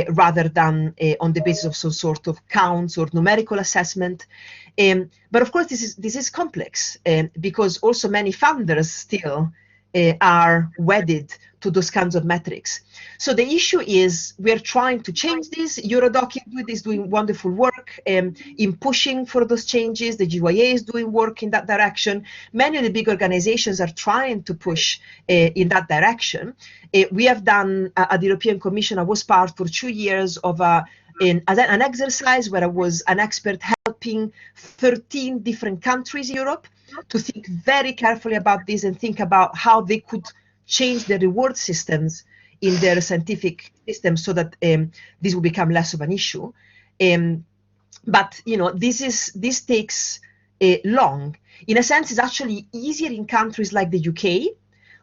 rather than on the basis of some sort of counts or numerical assessment. But of course, this is complex because also many funders still are wedded to those kinds of metrics. So the issue is we're trying to change this. Eurodoc is doing wonderful work in pushing for those changes. The GYA is doing work in that direction. Many of the big organizations are trying to push in that direction. We have done at the European Commission, I was part for 2 years of an exercise where I was an expert helping 13 different countries in Europe to think very carefully about this and think about how they could change the reward systems in their scientific systems so that this will become less of an issue. But this takes long. In a sense, it's actually easier in countries like the UK,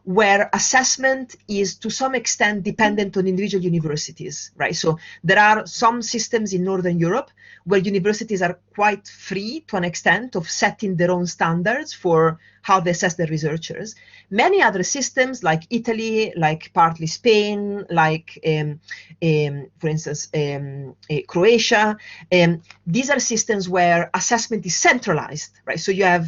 where assessment is to some extent dependent on individual universities, right? So there are some systems in Northern Europe where universities are quite free to an extent of setting their own standards for how they assess their researchers. Many other systems like Italy, like partly Spain, like, for instance, Croatia, these are systems where assessment is centralized, right? So you have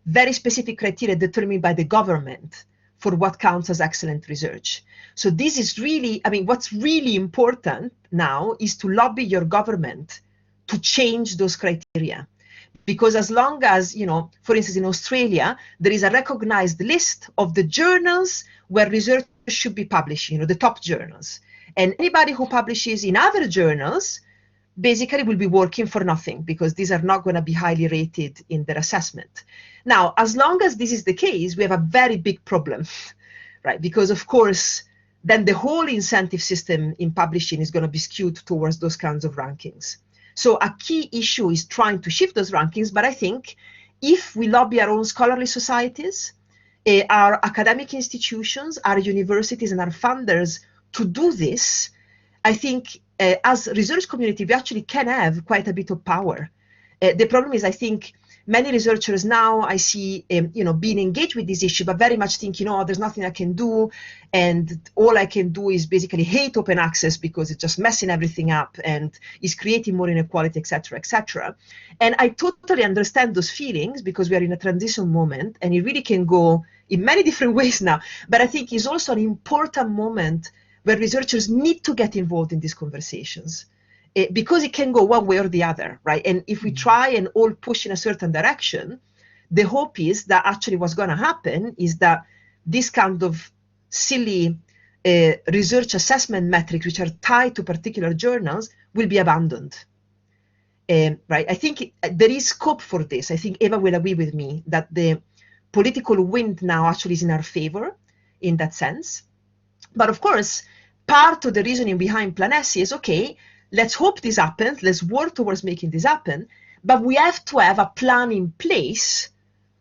very specific criteria determined by the government for what counts as excellent research. So this is really, what's really important now is to lobby your government to change those criteria. Because as long as, for instance, in Australia, there is a recognized list of the journals where research should be publishing, the top journals. And anybody who publishes in other journals basically will be working for nothing because these are not going to be highly rated in their assessment. Now, as long as this is the case, we have a very big problem, right? Because of course, then the whole incentive system in publishing is going to be skewed towards those kinds of rankings. So a key issue is trying to shift those rankings. But I think if we lobby our own scholarly societies, our academic institutions, our universities, and our funders to do this, I think as a research community, we actually can have quite a bit of power. The problem is, I think, many researchers now I see, being engaged with this issue, but very much thinking, there's nothing I can do. And all I can do is basically hate open access because it's just messing everything up and is creating more inequality, et cetera, et cetera. And I totally understand those feelings because we are in a transition moment and it really can go in many different ways now. But I think it's also an important moment where researchers need to get involved in these conversations. Because it can go one way or the other, right? And if we try and all push in a certain direction, the hope is that actually what's going to happen is that this kind of silly research assessment metrics, which are tied to particular journals, will be abandoned. Right? I think there is scope for this. I think Eva will agree with me that the political wind now actually is in our favor in that sense. But of course, part of the reasoning behind PlanS is, okay, let's hope this happens, let's work towards making this happen, but we have to have a plan in place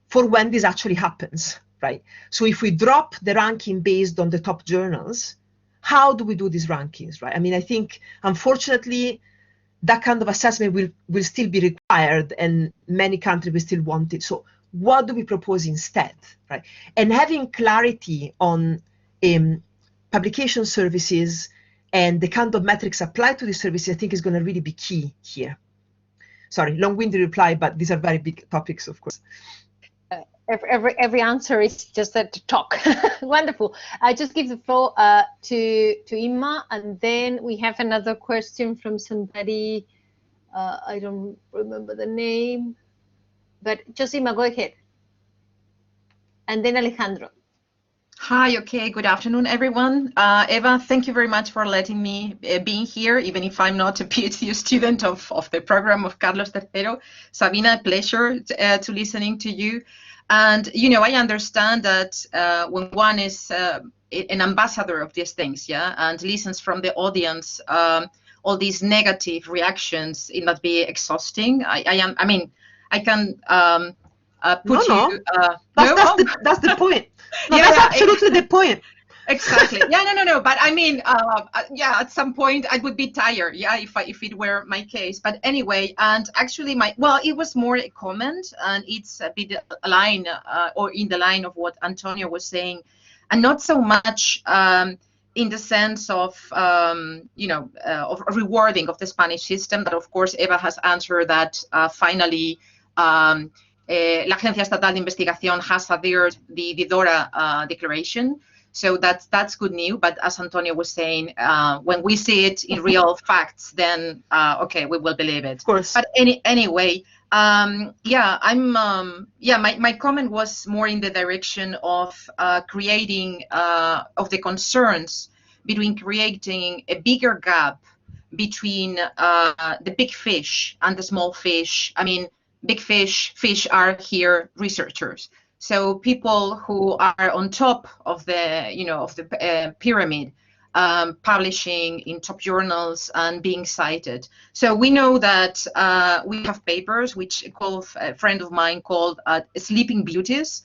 for when this actually happens, right? So if we drop the ranking based on the top journals, how do we do these rankings, right? I think, unfortunately, that kind of assessment will still be required and many countries will still want it. So what do we propose instead, right? And having clarity on publication services and the kind of metrics applied to these services, I think, is going to really be key here. Sorry, long-winded reply, but these are very big topics, of course. every answer is just to talk. Wonderful. I just give the floor to Imma, and then we have another question from somebody. I don't remember the name, but just Imma, go ahead. And then Alejandro. Hi, okay, good afternoon, everyone. Eva, thank you very much for letting me be here, even if I'm not a PhD student of the program of Carlos III. Sabina, pleasure to listening to you. And, you know, I understand that when one is an ambassador of these things, yeah, and listens from the audience, all these negative reactions, it must be exhausting. I can put you... That's the point. No, yeah, that's absolutely the point. Exactly. Yeah, no. But I mean, yeah, at some point I would be tired. Yeah, if it were my case. But anyway, and actually, it was more a comment, and it's a bit aligned or in the line of what Antonio was saying, and not so much in the sense of of rewarding of the Spanish system. That of course Eva has answered that finally. La Agencia Estatal de Investigación has adhered the DORA declaration, so that's good news. But as Antonio was saying, when we see it in real facts, then okay, we will believe it. Of course. But anyway, my comment was more in the direction of creating of the concerns between creating a bigger gap between the big fish and the small fish. I mean, big fish are here researchers. So people who are on top of the pyramid, publishing in top journals and being cited. So we know that we have papers which a friend of mine called Sleeping Beauties,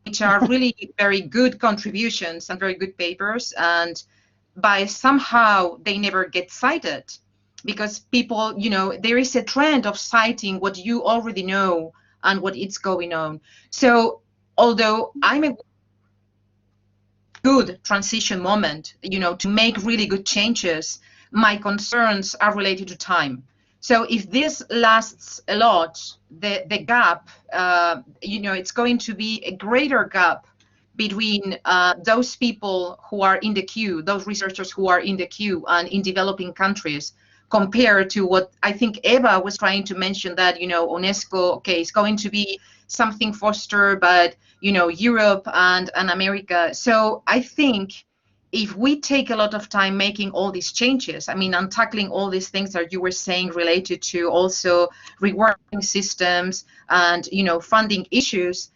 which are really very good contributions and very good papers, and by somehow they never get cited. Because people, there is a trend of citing what you already know and what is going on. So although I'm a good transition moment, to make really good changes, my concerns are related to time. So if this lasts a lot, the gap, it's going to be a greater gap between those people who are in the queue, those researchers who are in the queue and in developing countries, compared to what I think Eva was trying to mention, that, UNESCO, okay, is going to be something fostered, but, Europe and America. So I think if we take a lot of time making all these changes, and tackling all these things that you were saying related to also rewarding systems and, funding issues,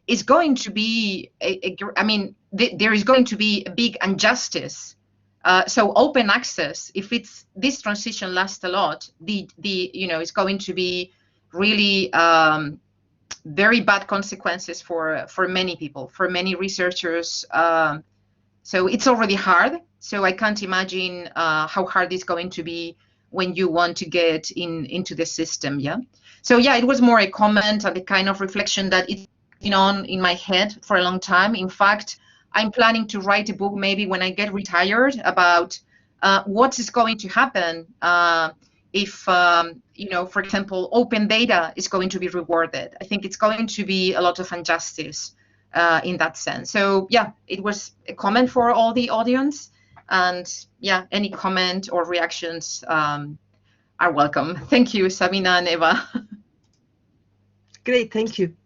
is going to be, there is going to be a big injustice. So open access, if this transition lasts a lot, it's going to be really very bad consequences for many people, for many researchers. So it's already hard. So I can't imagine how hard it's going to be when you want to get into the system. Yeah. So yeah, it was more a comment and the kind of reflection that it's been on in my head for a long time. In fact, I'm planning to write a book maybe when I get retired about what is going to happen if, for example, open data is going to be rewarded. I think it's going to be a lot of injustice in that sense. So yeah, it was a comment for all the audience. And yeah, any comment or reactions are welcome. Thank you, Sabina and Eva. Great, thank you.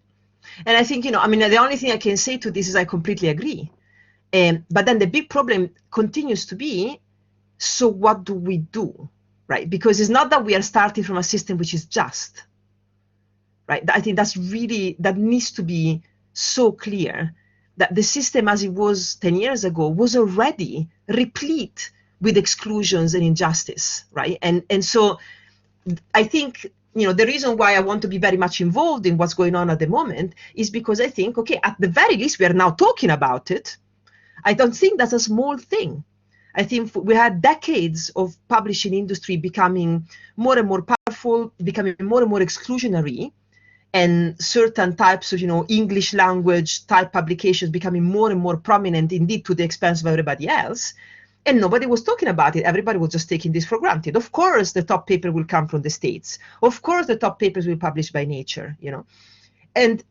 And I think, the only thing I can say to this is I completely agree. But then the big problem continues to be, so what do we do, right? Because it's not that we are starting from a system which is just, right? I think that needs to be so clear, that the system as it was 10 years ago was already replete with exclusions and injustice, right? And so I think, the reason why I want to be very much involved in what's going on at the moment is because I think, okay, at the very least, we are now talking about it. I don't think that's a small thing. I think we had decades of publishing industry becoming more and more powerful, becoming more and more exclusionary, and certain types of, English language type publications becoming more and more prominent, indeed, to the expense of everybody else. And nobody was talking about it. Everybody was just taking this for granted. Of course, the top paper will come from the States. Of course, the top papers will be published by Nature, And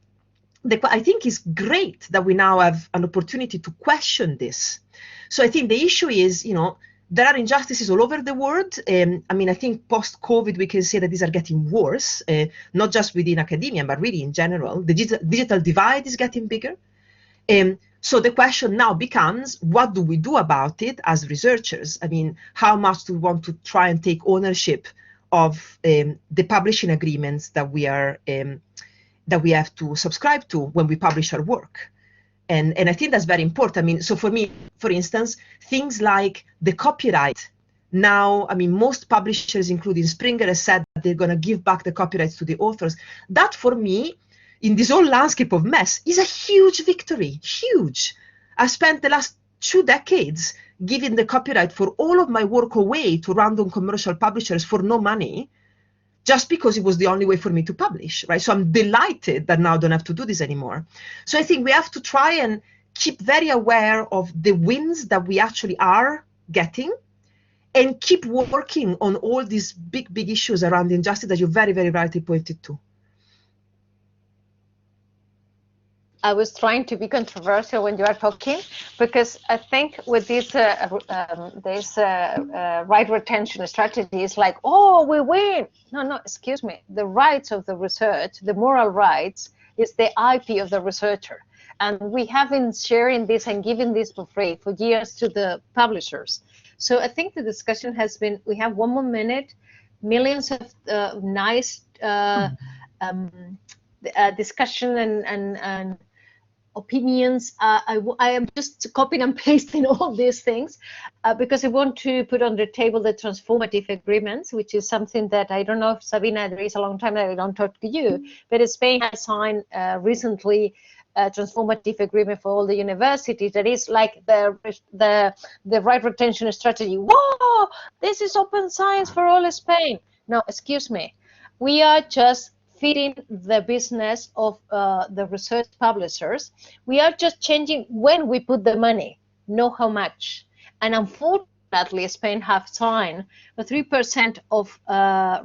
I think it's great that we now have an opportunity to question this. So I think the issue is, there are injustices all over the world. I mean, I think post-COVID, we can say that these are getting worse, not just within academia, but really in general. The digital divide is getting bigger. So the question now becomes, what do we do about it as researchers? I mean, how much do we want to try and take ownership of the publishing agreements that we have to subscribe to when we publish our work? And I think that's very important. I mean, so for me, for instance, things like the copyright. Now, I mean, most publishers, including Springer, have said that they're going to give back the copyrights to the authors. That, for me, in this whole landscape of mess, is a huge victory, huge. I've spent the last 2 decades giving the copyright for all of my work away to random commercial publishers for no money, just because it was the only way for me to publish, right? So I'm delighted that now I don't have to do this anymore. So I think we have to try and keep very aware of the wins that we actually are getting, and keep working on all these big issues around the injustice that you very, very rightly pointed to. I was trying to be controversial when you are talking, because I think with this right retention strategy is like, oh, we win. No, excuse me. The rights of the research, the moral rights, is the IP of the researcher. And we have been sharing this and giving this for free for years to the publishers. So I think the discussion has been, we have 1 more minute, millions of nice discussion and opinions. I am just copying and pasting all these things because I want to put on the table the transformative agreements, which is something that I don't know if, Sabina, there is a long time that I don't talk to you, but Spain has signed recently a transformative agreement for all the universities that is like the right retention strategy. Whoa, this is open science for all of Spain. No, excuse me. We are just feeding the business of the research publishers. We are just changing when we put the money, not how much. And unfortunately, Spain have signed a 3% of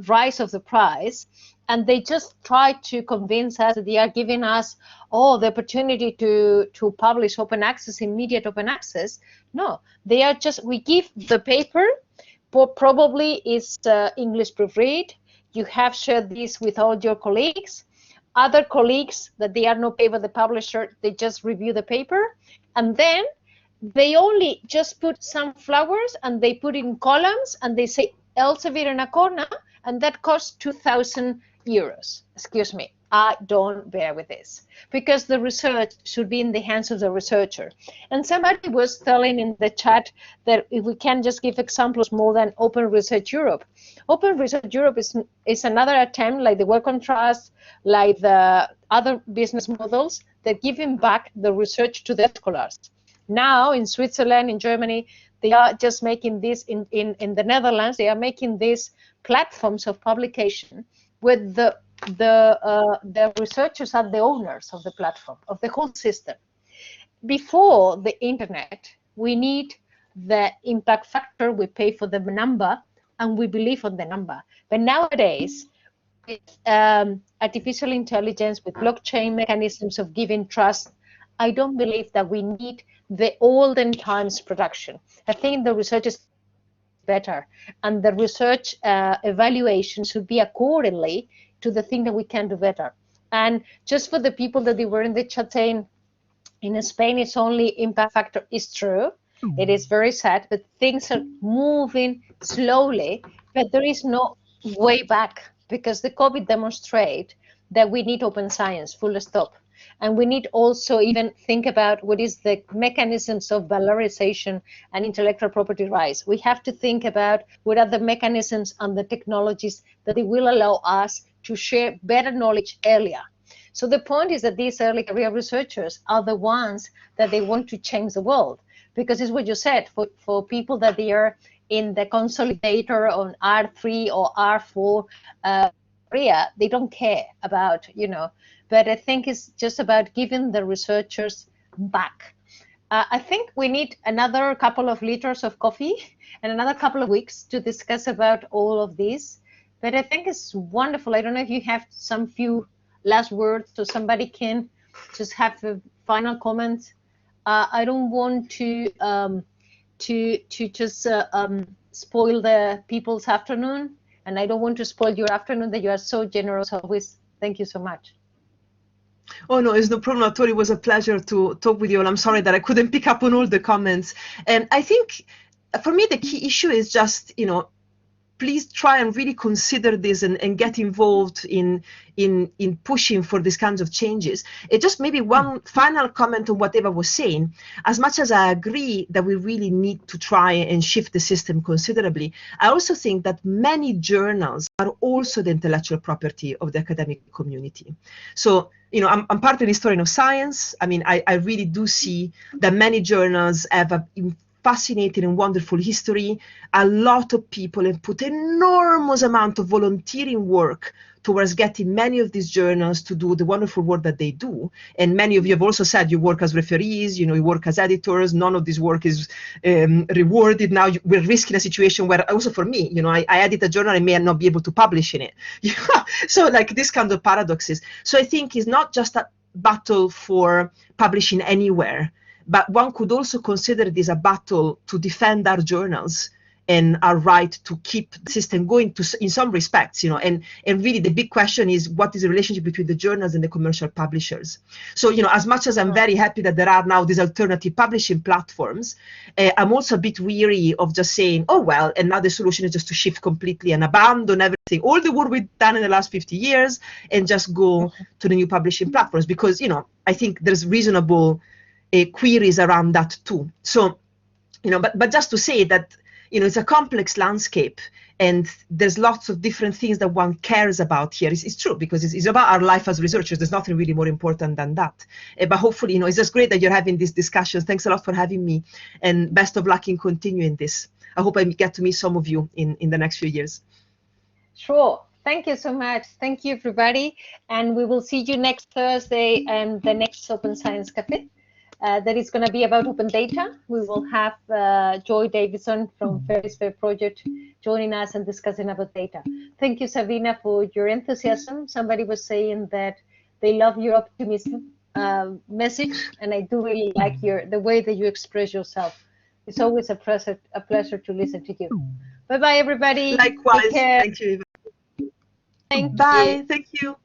rise of the price, and they just try to convince us that they are giving us the opportunity to publish open access, immediate open access. No, they are just, we give the paper, probably is English proofread. You have shared this with all your colleagues. Other colleagues that they are not paid by the publisher, they just review the paper, and then they only just put some flowers and they put it in columns and they say Elsevier in a corner, and that costs 2,000 euros. Excuse me, I don't bear with this, because the research should be in the hands of the researcher. And somebody was telling in the chat that if we can just give examples more than Open Research Europe. Open Research Europe is another attempt, like the Wellcome Trust, like the other business models that giving back the research to the scholars. Now in Switzerland, in Germany, they are just making this, in the Netherlands, they are making these platforms of publication with the researchers are the owners of the platform, of the whole system. Before the internet, we need the impact factor, we pay for the number, and we believe on the number. But nowadays, with artificial intelligence, with blockchain mechanisms of giving trust, I don't believe that we need the olden times production. I think the research is better, and the research evaluation should be accordingly to the thing that we can do better. And just for the people that they were in the chat saying, in Spain it's only impact factor, is true. It is very sad, but things are moving slowly, but there is no way back, because the COVID demonstrate that we need open science, full stop. And we need also even think about what is the mechanisms of valorization and intellectual property rights. We have to think about what are the mechanisms and the technologies that they will allow us to share better knowledge earlier. So the point is that these early career researchers are the ones that they want to change the world, because it's what you said, for people that they are in the consolidator on R3 or R4 area, they don't care about, but I think it's just about giving the researchers back. I think we need another couple of liters of coffee and another couple of weeks to discuss about all of this, but I think it's wonderful. I don't know if you have some few last words so somebody can just have a final comment. I don't want to just spoil the people's afternoon, and I don't want to spoil your afternoon that you are so generous always. Thank you so much. Oh, no, it's no problem at all. It was a pleasure to talk with you, and I'm sorry that I couldn't pick up on all the comments. And I think for me, the key issue is just, please try and really consider this and get involved in pushing for these kinds of changes. It just maybe one final comment on what Eva was saying. As much as I agree that we really need to try and shift the system considerably, I also think that many journals are also the intellectual property of the academic community. So, I'm part of the historian of science. I mean, I really do see that many journals have a fascinating and wonderful history. A lot of people have put enormous amount of volunteering work towards getting many of these journals to do the wonderful work that they do. And many of you have also said you work as referees, you work as editors. None of this work is rewarded now. We're risking a situation where also for me, I edit a journal and may not be able to publish in it. So like this kind of paradoxes. So I think it's not just a battle for publishing anywhere, but one could also consider this a battle to defend our journals and our right to keep the system going in some respects, and really the big question is, what is the relationship between the journals and the commercial publishers? So, as much as I'm very happy that there are now these alternative publishing platforms, I'm also a bit weary of just saying, oh, well, and now the solution is just to shift completely and abandon everything, all the work we've done in the last 50 years and just go to the new publishing platforms, because, I think there's reasonable queries around that too. So, but just to say that, it's a complex landscape and there's lots of different things that one cares about here. It's true, because it's about our life as researchers. There's nothing really more important than that. But hopefully, it's just great that you're having these discussions. Thanks a lot for having me, and best of luck in continuing this. I hope I get to meet some of you in the next few years. Sure. Thank you so much. Thank you, everybody. And we will see you next Thursday and the next Open Science Café. That is going to be about open data. We will have Joy Davison from Fair Project joining us and discussing about data. Thank you, Sabina, for your enthusiasm. Somebody was saying that they love your optimism message, and I do really like the way that you express yourself. It's always a pleasure to listen to you. Bye-bye, everybody. Likewise. Thank you, Eva. Thank Bye. you. Thank you.